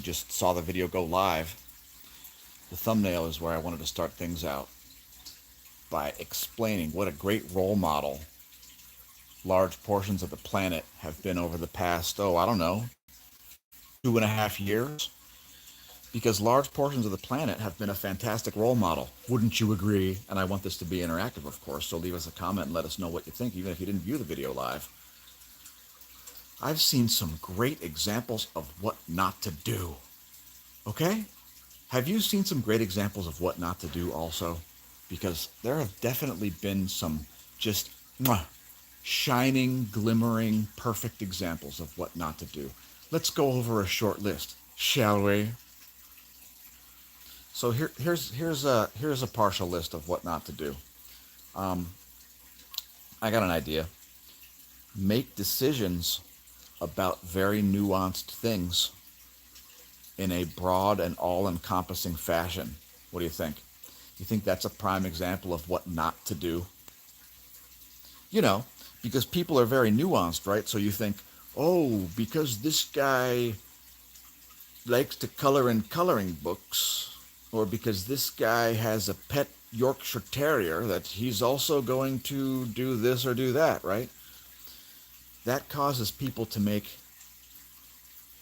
just saw the video go live, the thumbnail is where I wanted to start things out by explaining what a great role model large portions of the planet have been over the past, I don't know, 2.5 years. Because large portions of the planet have been a fantastic role model. Wouldn't you agree? And I want this to be interactive, of course, so leave us a comment and let us know what you think, even if you didn't view the video live. I've seen some great examples of what not to do. Okay? Have you seen some great examples of what not to do also? Because there have definitely been some just shining, glimmering, perfect examples of what not to do. Let's go over a short list, shall we? So here's a partial list of what not to do. I got an idea. Make decisions about very nuanced things in a broad and all-encompassing fashion. What do you think? You think that's a prime example of what not to do? You know, because people are very nuanced, right? So you think, oh, because this guy likes to color in coloring books, or because this guy has a pet Yorkshire Terrier, that he's also going to do this or do that, right? That causes people to make,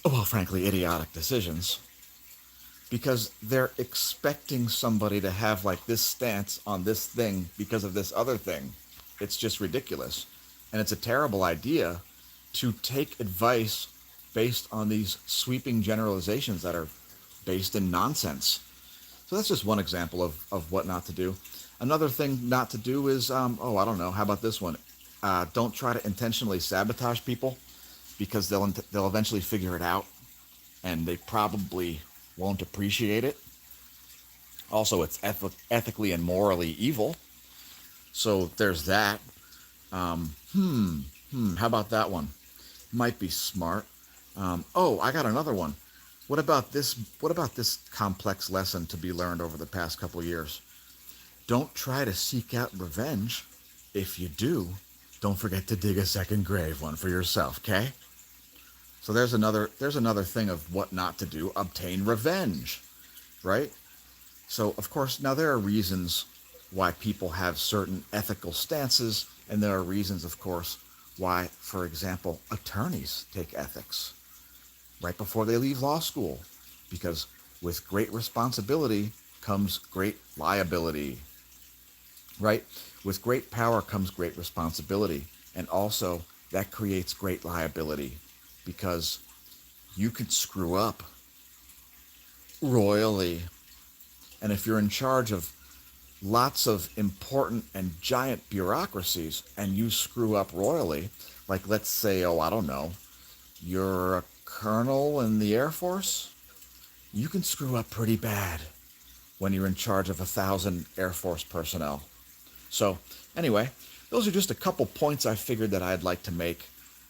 well, frankly, idiotic decisions because they're expecting somebody to have like this stance on this thing because of this other thing. It's just ridiculous. And it's a terrible idea to take advice based on these sweeping generalizations that are based in nonsense. So that's just one example of what not to do. Another thing not to do is, I don't know, how about this one? Don't try to intentionally sabotage people because they'll eventually figure it out and they probably won't appreciate it. Also, it's ethically and morally evil. So there's that. How about that one? Might be smart. I got another one. What about this complex lesson to be learned over the past couple of years? Don't try to seek out revenge. If you do, don't forget to dig a second grave, one for yourself, okay? So there's another thing of what not to do. Obtain revenge, right? So, of course, now there are reasons why people have certain ethical stances, and there are reasons, of course, why, for example, attorneys take ethics right before they leave law school, because with great responsibility comes great liability, right? With great power comes great responsibility, and also that creates great liability because you could screw up royally. And if you're in charge of lots of important and giant bureaucracies and you screw up royally, like let's say, I don't know, you're a colonel in the Air Force, you can screw up pretty bad when you're in charge of 1,000 Air Force personnel. So anyway, those are just a couple points I figured that I'd like to make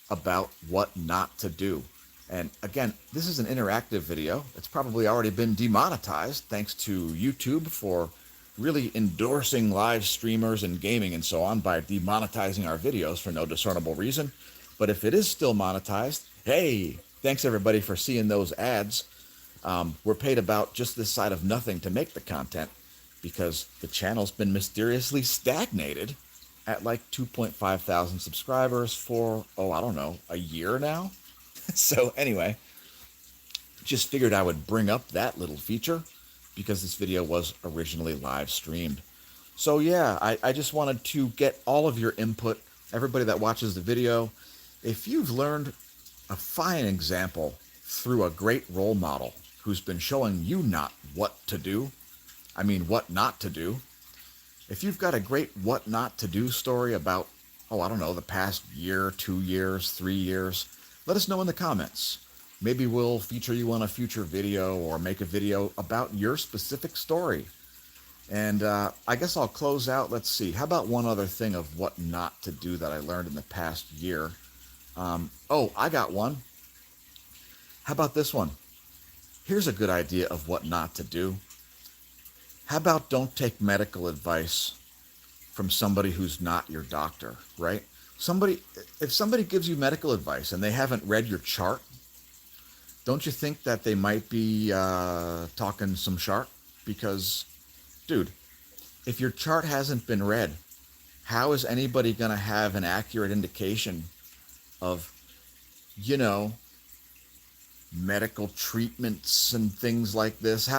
about what not to do. And again, this is an interactive video. It's probably already been demonetized thanks to YouTube for really endorsing live streamers and gaming and so on by demonetizing our videos for no discernible reason. But if it is still monetized, hey, thanks everybody for seeing those ads. We're paid about just this side of nothing to make the content because the channel's been mysteriously stagnated at like 2.5 thousand subscribers for, a year now. So anyway, just figured I would bring up that little feature because this video was originally live streamed. So yeah, I just wanted to get all of your input, everybody that watches the video. If you've learned a fine example through a great role model who's been showing you not what to do, what not to do, if you've got a great what not to do story about, the past year, 2 years, 3 years, let us know in the comments. Maybe we'll feature you on a future video or make a video about your specific story. And I guess I'll close out. Let's see. How about one other thing of what not to do that I learned in the past year? I got one. How about this one? Here's a good idea of what not to do. How about don't take medical advice from somebody who's not your doctor, right? If somebody gives you medical advice and they haven't read your chart, don't you think that they might be talking some shark? Because, dude, if your chart hasn't been read, how is anybody going to have an accurate indication of, you know, medical treatments and things like this?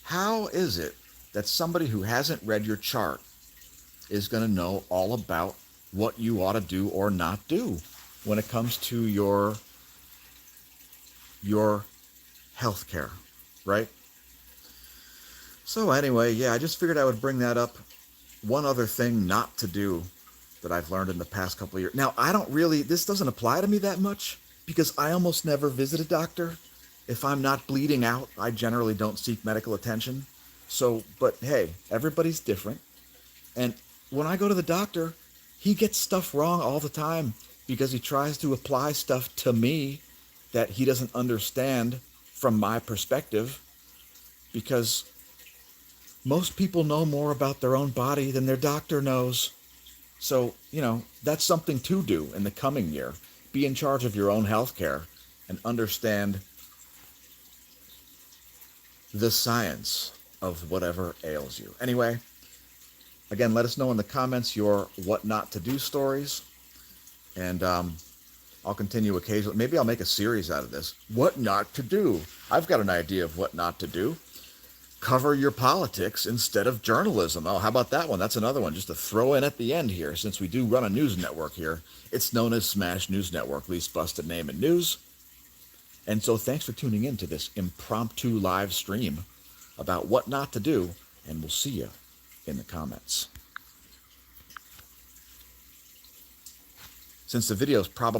How is it that somebody who hasn't read your chart is going to know all about what you ought to do or not do when it comes to your health care, right? So anyway, yeah, I just figured I would bring that up. One other thing not to do that I've learned in the past couple of years. Now, this doesn't apply to me that much because I almost never visit a doctor. If I'm not bleeding out, I generally don't seek medical attention. So, but hey, everybody's different. And when I go to the doctor, he gets stuff wrong all the time because he tries to apply stuff to me that he doesn't understand from my perspective, because most people know more about their own body than their doctor knows. So, that's something to do in the coming year. Be in charge of your own health care and understand the science of whatever ails you. Anyway, again, let us know in the comments your what not to do stories. And I'll continue occasionally. Maybe I'll make a series out of this. What not to do. I've got an idea of what not to do. Cover your politics instead of journalism. Oh, how about that one? That's another one just to throw in at the end here, since we do run a news network here. It's known as Smash News Network, least busted name in news. And so thanks for tuning in to this impromptu live stream about what not to do, and we'll see you in the comments. Since the video is probably